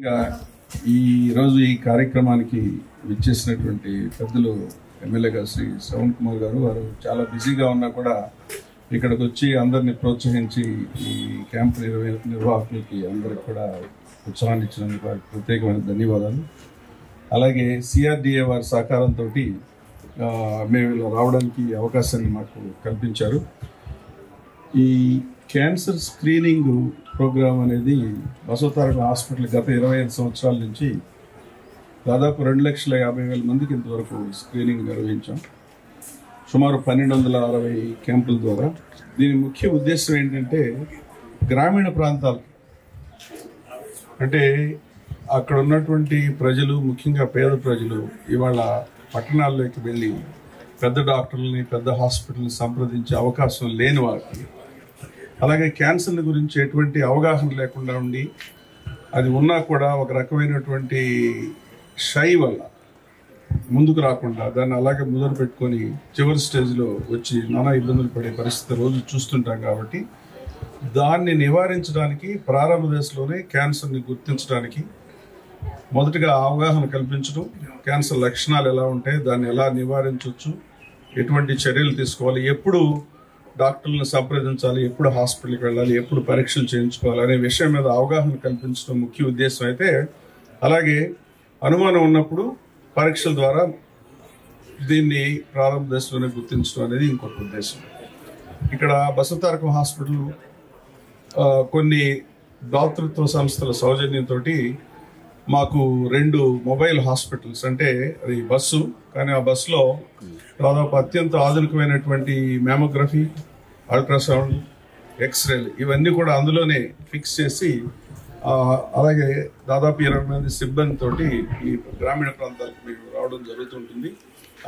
ఈ రోజు ఈ కార్యక్రమానికి విచ్చేసినటువంటి పెద్దలు ఎమ్మెల్యే గారు శ్రీ శ్రవణ్ కుమార్ గారు వారు చాలా బిజీగా ఉన్నా కూడా ఇక్కడికి వచ్చి అందరినీ ప్రోత్సహించి ఈ క్యాంప్ నిర్వాహకులకి అందరికి కూడా ఉత్సాహాన్ని ఇచ్చినందుకు వారికి ప్రత్యేకమైన ధన్యవాదాలు. అలాగే సిఆర్డిఏ వారి సహకారంతో మేము ఇలా రావడానికి అవకాశాన్ని మాకు కల్పించారు. ఈ క్యాన్సర్ స్క్రీనింగ్ ప్రోగ్రాం అనేది బసవతారక హాస్పిటల్ గత 25 సంవత్సరాల నుంచి దాదాపు 2,50,000 మందికి ఇంతవరకు స్క్రీనింగ్ నిర్వహించాం. సుమారు 1,260 క్యాంపుల ద్వారా. దీని ముఖ్య ఉద్దేశం ఏంటంటే గ్రామీణ ప్రాంతాలు అంటే అక్కడ ఉన్నటువంటి ప్రజలు, ముఖ్యంగా పేద ప్రజలు ఇవాళ పట్టణాల్లోకి వెళ్ళి పెద్ద డాక్టర్లని, పెద్ద హాస్పిటల్ని సంప్రదించే అవకాశం లేని వారికి, అలాగే క్యాన్సర్ల గురించి ఎటువంటి అవగాహన లేకుండా ఉండి అది ఉన్నా కూడా ఒక రకమైనటువంటి షై వల్ల ముందుకు రాకుండా దాన్ని అలాగే మొదలు పెట్టుకొని చివరి స్టేజ్లో వచ్చి నానా ఇబ్బందులు పడే పరిస్థితి రోజు చూస్తుంటాం. కాబట్టి దాన్ని నివారించడానికి ప్రారంభ దశలోనే క్యాన్సర్ని గుర్తించడానికి మొదటగా అవగాహన కల్పించడం, క్యాన్సర్ లక్షణాలు ఎలా ఉంటాయి, దాన్ని ఎలా నివారించవచ్చు, ఎటువంటి చర్యలు తీసుకోవాలి, ఎప్పుడు డాక్టర్లను సంప్రదించాలి, ఎప్పుడు హాస్పిటల్కి వెళ్ళాలి, ఎప్పుడు పరీక్షలు చేయించుకోవాలి అనే విషయం మీద అవగాహన కల్పించడం ముఖ్య ఉద్దేశం అయితే, అలాగే అనుమానం ఉన్నప్పుడు పరీక్షల ద్వారా దీన్ని ప్రారంభ దశలోనే గుర్తించడం అనేది ఇంకొక ఉద్దేశం. ఇక్కడ బసవతారకం హాస్పిటల్ కొన్ని దాతృత్వ సంస్థల సౌజన్యంతో మాకు 2 మొబైల్ హాస్పిటల్స్, అంటే అది బస్సు, కానీ ఆ బస్సులో దాదాపు అత్యంత ఆధునికమైనటువంటి మ్యామోగ్రఫీ, అల్ట్రాసౌండ్, ఎక్స్రేలు ఇవన్నీ కూడా అందులోనే ఫిక్స్ చేసి, అలాగే దాదాపు 20 మంది సిబ్బందితోటి ఈ గ్రామీణ ప్రాంతాలకు మేము రావడం జరుగుతుంటుంది.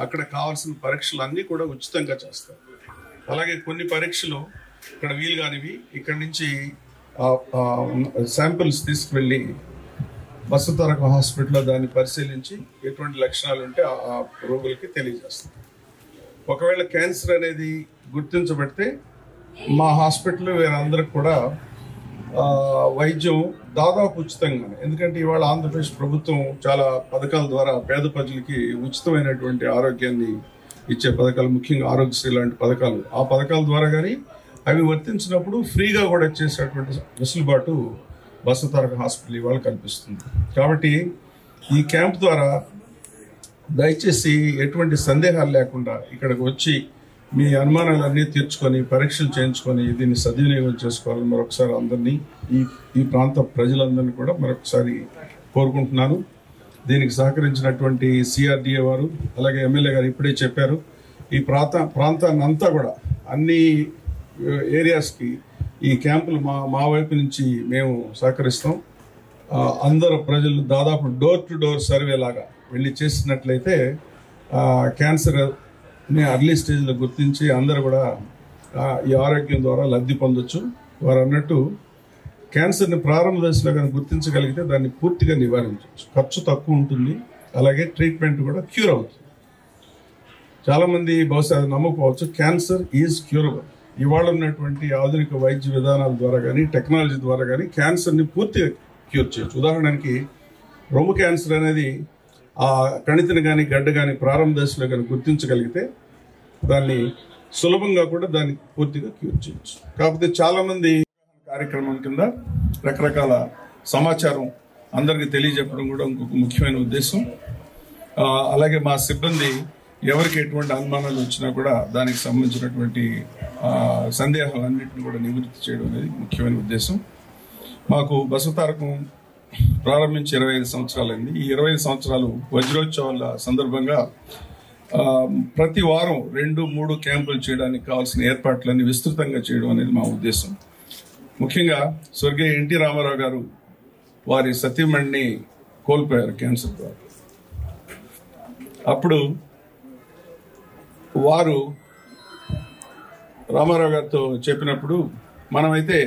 అక్కడ కావాల్సిన పరీక్షలు అన్నీ కూడా ఉచితంగా చేస్తారు. అలాగే కొన్ని పరీక్షలు ఇక్కడ వీలు కానివి ఇక్కడి నుంచి శాంపిల్స్ తీసుకువెళ్ళి బసవతారకం హాస్పిటల్లో దాన్ని పరిశీలించి ఎటువంటి లక్షణాలు ఉంటే ఆ రోగులకి తెలియజేస్తాం. ఒకవేళ క్యాన్సర్ అనేది గుర్తించబడితే మా హాస్పిటల్ వీరందరికి కూడా వైద్యం దాదాపు ఉచితంగానే, ఎందుకంటే ఇవాళ ఆంధ్రప్రదేశ్ ప్రభుత్వం చాలా పథకాల ద్వారా పేద ప్రజలకి ఉచితమైనటువంటి ఆరోగ్యాన్ని ఇచ్చే పథకాలు, ముఖ్యంగా ఆరోగ్యశ్రీ లాంటి పథకాలు, ఆ పథకాల ద్వారా కానీ అవి వర్తించినప్పుడు ఫ్రీగా కూడా చేసేటువంటి వెసులుబాటు బసవతారక హాస్పిటల్ ఇవాళ కల్పిస్తుంది. కాబట్టి ఈ క్యాంప్ ద్వారా దయచేసి ఎటువంటి సందేహాలు లేకుండా ఇక్కడికి వచ్చి మీ అనుమానాలన్నీ తీర్చుకొని పరీక్షలు చేయించుకొని దీన్ని సద్వినియోగం చేసుకోవాలని మరొకసారి అందరినీ, ఈ ప్రాంత ప్రజలందరినీ కూడా మరొకసారి కోరుకుంటున్నాను. దీనికి సహకరించినటువంటి సిఆర్డిఏ వారు, అలాగే ఎమ్మెల్యే గారు ఇప్పుడే చెప్పారు, ఈ ప్రాంతాన్ని అంతా కూడా అన్ని ఏరియాస్కి ఈ క్యాంపులు మా వైపు నుంచి మేము సహకరిస్తాం. అందరు ప్రజలు దాదాపు డోర్ టు డోర్ సర్వే లాగా వెళ్ళి చేసినట్లయితే క్యాన్సర్ని అర్లీ స్టేజ్లో గుర్తించి అందరూ కూడా ఈ ఆరోగ్యం ద్వారా లబ్ధి పొందొచ్చు. వారు అన్నట్టు క్యాన్సర్ని ప్రారంభ దశలో కానీ గుర్తించగలిగితే దాన్ని పూర్తిగా నివారించవచ్చు. ఖర్చు తక్కువ ఉంటుంది, అలాగే ట్రీట్మెంట్ కూడా క్యూర్ అవుతుంది. చాలామంది బహుశా అది నమ్మకపోవచ్చు, క్యాన్సర్ ఈజ్ క్యూరబుల్. ఇవాళ ఉన్నటువంటి ఆధునిక వైద్య విధానాల ద్వారా కానీ టెక్నాలజీ ద్వారా కానీ క్యాన్సర్ని పూర్తిగా క్యూర్ చేయొచ్చు. ఉదాహరణకి రొమ్ము క్యాన్సర్ అనేది ఆ కణితిని కానీ గడ్డ కానీ ప్రారంభ దశలో కానీ గుర్తించగలిగితే దాన్ని సులభంగా కూడా దాన్ని పూర్తిగా క్యూర్ చేయొచ్చు. కాకపోతే చాలామంది కార్యక్రమం కింద రకరకాల సమాచారం అందరికీ తెలియజెప్పడం కూడా ఇంకొక ముఖ్యమైన ఉద్దేశం. అలాగే మా సిబ్బంది ఎవరికి ఎటువంటి అనుమానాలు వచ్చినా కూడా దానికి సంబంధించినటువంటి సందేహాలన్నింటినీ కూడా నివృత్తి చేయడం అనేది ముఖ్యమైన ఉద్దేశం. మాకు బసవతారకం ప్రారంభించి 25 సంవత్సరాలైంది. ఈ 25 సంవత్సరాలు వజ్రోత్సవాల సందర్భంగా ప్రతి వారం 2-3 క్యాంపులు చేయడానికి కావాల్సిన ఏర్పాట్లన్నీ విస్తృతంగా చేయడం అనేది మా ఉద్దేశం. ముఖ్యంగా స్వర్గీయ ఎన్టీ రామారావు గారు వారి సతీమణిని కోల్పోయారు క్యాన్సర్ ద్వారా. అప్పుడు వారు రామారావు గారితో చెప్పినప్పుడు, మనమైతే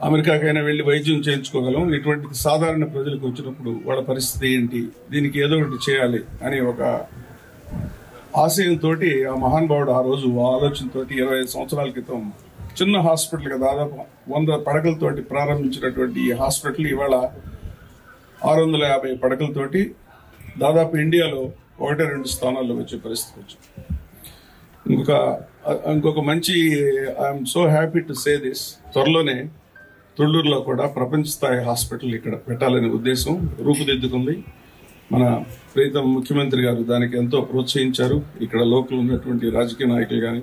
అమెరికాకైనా వెళ్ళి వైద్యం చేయించుకోగలం, ఇటువంటి సాధారణ ప్రజలకు వచ్చినప్పుడు వాళ్ళ పరిస్థితి ఏంటి, దీనికి ఏదో ఒకటి చేయాలి అని ఒక ఆశయంతో ఆ మహానుభావుడు ఆ రోజు ఆలోచనతో 25 సంవత్సరాల క్రితం చిన్న హాస్పిటల్గా దాదాపు 100 పడకలతోటి ప్రారంభించినటువంటి ఈ హాస్పిటల్ ఇవాళ 650 పడకలతోటి దాదాపు ఇండియాలో 1-2 స్థానాల్లో వచ్చే పరిస్థితి వచ్చింది. ఇంకొక మంచి I'm so happy to say this, త్వరలోనే తుళ్ళూరులో కూడా ప్రపంచ స్థాయి హాస్పిటల్ ఇక్కడ పెట్టాలనే ఉద్దేశం రూపుదిద్దుకుంది. మన ప్రీతం ముఖ్యమంత్రి గారు దానికి ఎంతో ప్రోత్సహించారు. ఇక్కడ లోకల్ ఉన్నటువంటి రాజకీయ నాయకులు కానీ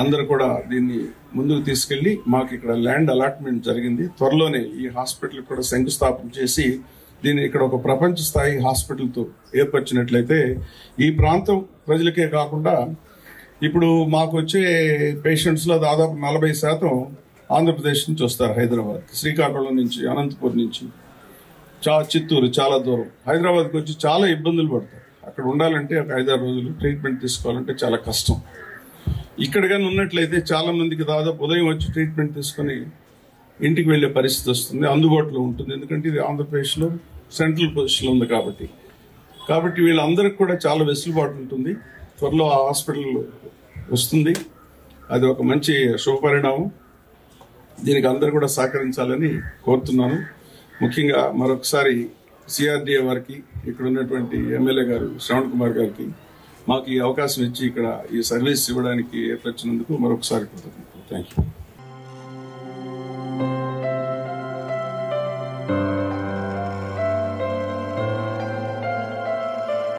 అందరూ కూడా దీన్ని ముందుకు తీసుకెళ్లి మాకు ఇక్కడ ల్యాండ్ అలాట్మెంట్ జరిగింది. త్వరలోనే ఈ హాస్పిటల్ కూడా శంకుస్థాపన చేసి దీన్ని ఇక్కడ ఒక ప్రపంచ స్థాయి హాస్పిటల్తో ఏర్పరిచినట్లయితే ఈ ప్రాంతం ప్రజలకే కాకుండా ఇప్పుడు మాకు వచ్చే పేషెంట్స్లో దాదాపు 40% ఆంధ్రప్రదేశ్ నుంచి వస్తారు. హైదరాబాద్, శ్రీకాకుళం నుంచి, అనంతపూర్ నుంచి, చిత్తూరు చాలా దూరం. హైదరాబాద్కి వచ్చి చాలా ఇబ్బందులు పడతారు. అక్కడ ఉండాలంటే ఒక 5-6 రోజులు ట్రీట్మెంట్ తీసుకోవాలంటే చాలా కష్టం. ఇక్కడ కానీ ఉన్నట్లయితే చాలా మందికి దాదాపు ఉదయం వచ్చి ట్రీట్మెంట్ తీసుకొని ఇంటికి వెళ్లే పరిస్థితి వస్తుంది, అందుబాటులో ఉంటుంది. ఎందుకంటే ఇది ఆంధ్రప్రదేశ్లో సెంట్రల్ పొజిషన్లో ఉంది కాబట్టి వీళ్ళందరికీ కూడా చాలా వెసులుబాటు ఉంటుంది. త్వరలో ఆ హాస్పిటల్ వస్తుంది. అది ఒక మంచి శుభపరిణామం. దీనికి అందరూ కూడా సహకరించాలని కోరుతున్నాను. ముఖ్యంగా మరొకసారి సిఆర్డీఏ వారికి, ఇక్కడ ఉన్నటువంటి ఎమ్మెల్యే గారు శ్రవణ్ కుమార్ గారికి మాకు ఈ అవకాశం ఇచ్చి ఇక్కడ ఈ సర్వీస్ ఇవ్వడానికి ఏర్పరిచినందుకు మరొకసారి కృతజ్ఞతలు. Thank you.